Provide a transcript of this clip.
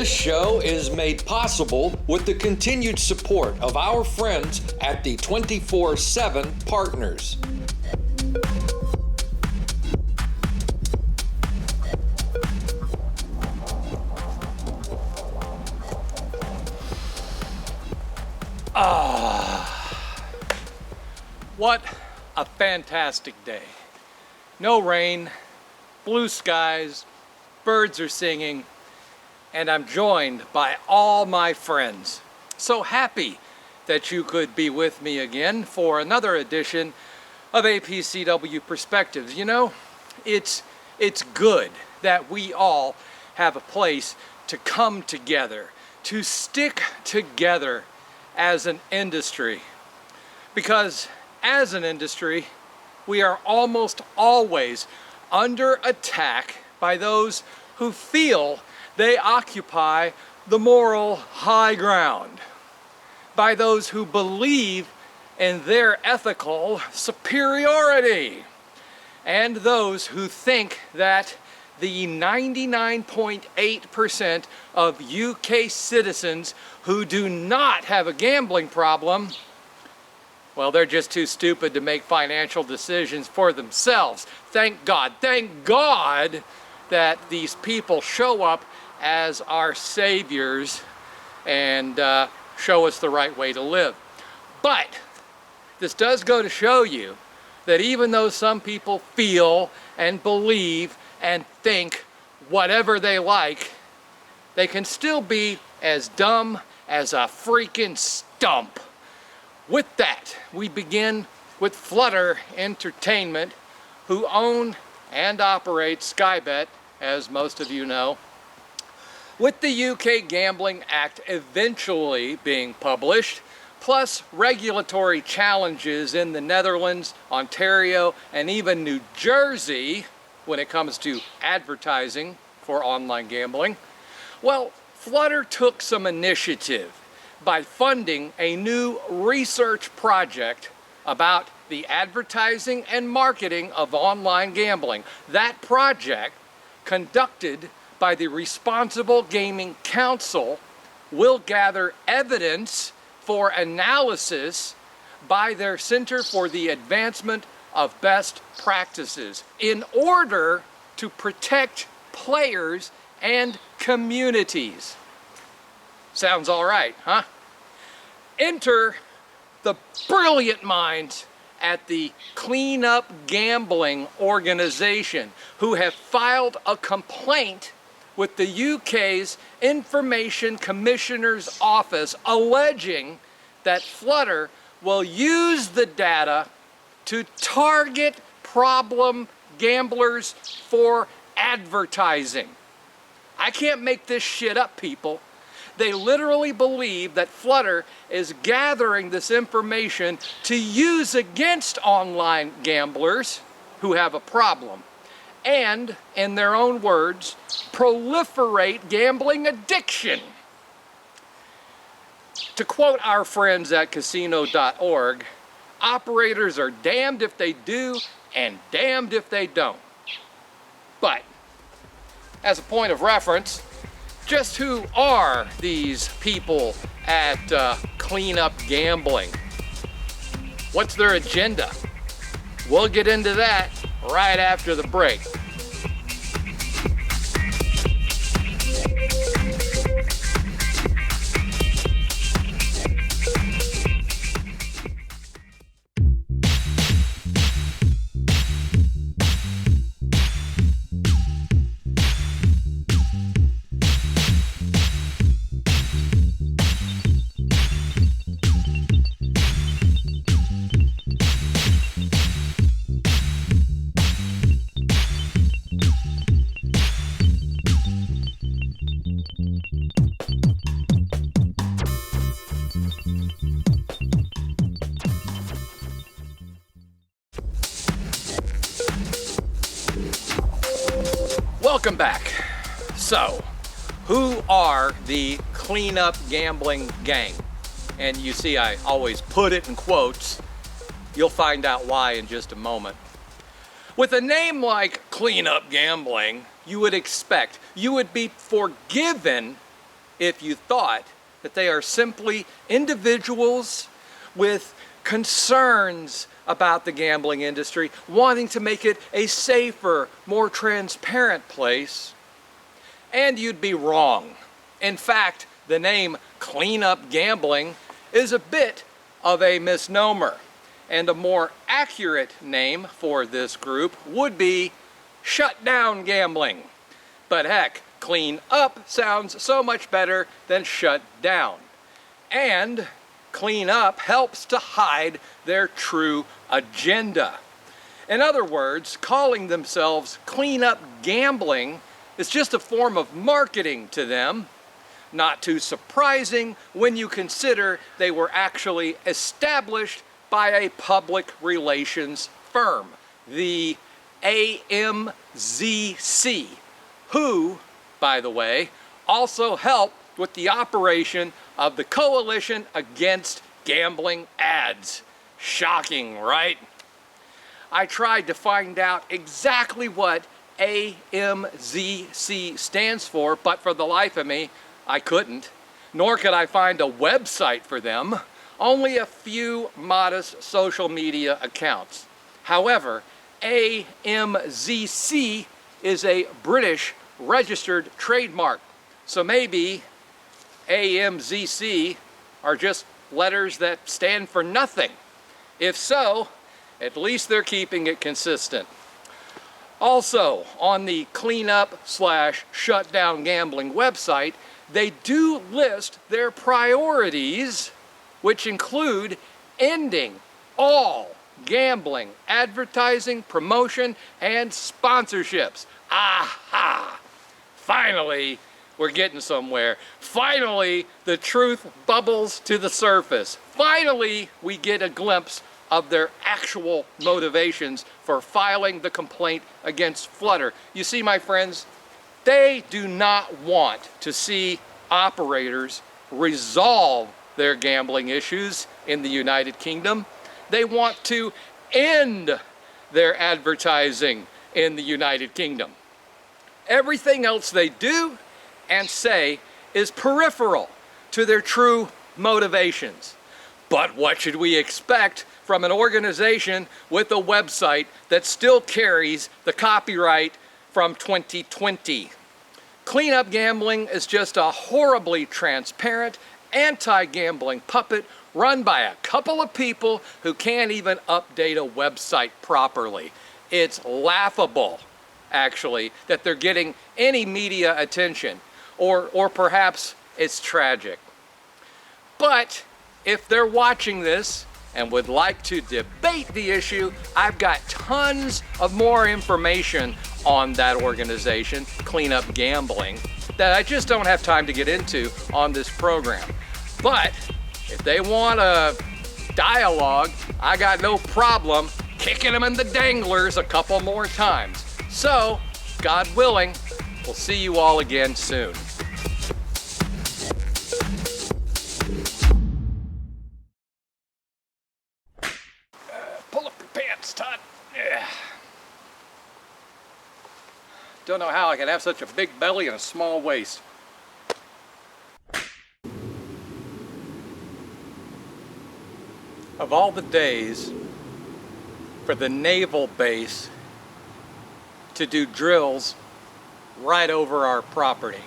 This show is made possible with the continued support of our friends at the 24/7 Partners. What a fantastic day. No rain, blue skies, birds are singing, and I'm joined by all my friends. So happy that you could be with me again for another edition of APCW Perspectives. You know, it's good that we all have a place to come together, to stick together as an industry. Because as an industry, we are almost always under attack by those who feel they occupy the moral high ground, by those who believe in their ethical superiority, and those who think that the 99.8% of UK citizens who do not have a gambling problem, well, they're just too stupid to make financial decisions for themselves. Thank God that these people show up as our saviors and show us the right way to live. But this does go to show you that even though some people feel and believe and think whatever they like, they can still be as dumb as a freaking stump. With that, we begin with Flutter Entertainment, who own and operate Skybet, as most of you know. With the UK Gambling Act eventually being published, plus regulatory challenges in the Netherlands, Ontario, and even New Jersey when it comes to advertising for online gambling, well, Flutter took some initiative by funding a new research project about the advertising and marketing of online gambling. That project, conducted by the Responsible Gaming Council, will gather evidence for analysis by their Center for the Advancement of Best Practices in order to protect players and communities. Sounds all right, huh? Enter the brilliant minds at the Clean Up Gambling organization, who have filed a complaint with the UK's Information Commissioner's Office alleging that Flutter will use the data to target problem gamblers for advertising. I can't make this shit up, people. They literally believe that Flutter is gathering this information to use against online gamblers who have a problem and, in their own words, proliferate gambling addiction. To quote our friends at casino.org, operators are damned if they do and damned if they don't. But, as a point of reference, just who are these people at Clean Up Gambling? What's their agenda? We'll get into that right after the break. Welcome back. So, who are the Clean Up Gambling gang? And you see, I always put it in quotes. You'll find out why in just a moment. With a name like Clean Up Gambling, you would expect you would be forgiven if you thought that they are simply individuals with concerns about the gambling industry, wanting to make it a safer, more transparent place, and you'd be wrong. In fact, the name cleanup gambling is a bit of a misnomer, and a more accurate name for this group would be shut down gambling. But heck, clean up sounds so much better than shut down. And clean up helps to hide their true agenda. In other words, calling themselves cleanup gambling is just a form of marketing to them. Not too surprising when you consider they were actually established by a public relations firm, the AMZC, who, by the way, also helped with the operation of the Coalition Against Gambling Ads. Shocking, right? I tried to find out exactly what AMZC stands for, but for the life of me, I couldn't. Nor could I find a website for them, only a few modest social media accounts. However, AMZC is a British registered trademark, so maybe AMZC are just letters that stand for nothing. If so, at least they're keeping it consistent. Also, on the cleanup/shutdown gambling website, they do list their priorities, which include ending all gambling, advertising, promotion, and sponsorships. Aha! Finally, we're getting somewhere. Finally, the truth bubbles to the surface. Finally, we get a glimpse of their actual motivations for filing the complaint against Flutter. You see, my friends, they do not want to see operators resolve their gambling issues in the United Kingdom. They want to end their advertising in the United Kingdom. Everything else they do and say is peripheral to their true motivations. But what should we expect from an organization with a website that still carries the copyright from 2020? Cleanup gambling is just a horribly transparent, anti-gambling puppet run by a couple of people who can't even update a website properly. It's laughable, actually, that they're getting any media attention, or perhaps it's tragic. But if they're watching this and would like to debate the issue, I've got tons of more information on that organization, Cleanup Gambling, that I just don't have time to get into on this program. But if they want a dialogue, I got no problem kicking them in the danglers a couple more times. So, God willing, we'll see you all again soon. Pull up your pants, Todd. Yeah. Don't know how I can have such a big belly and a small waist. Of all the days for the naval base to do drills right over our property.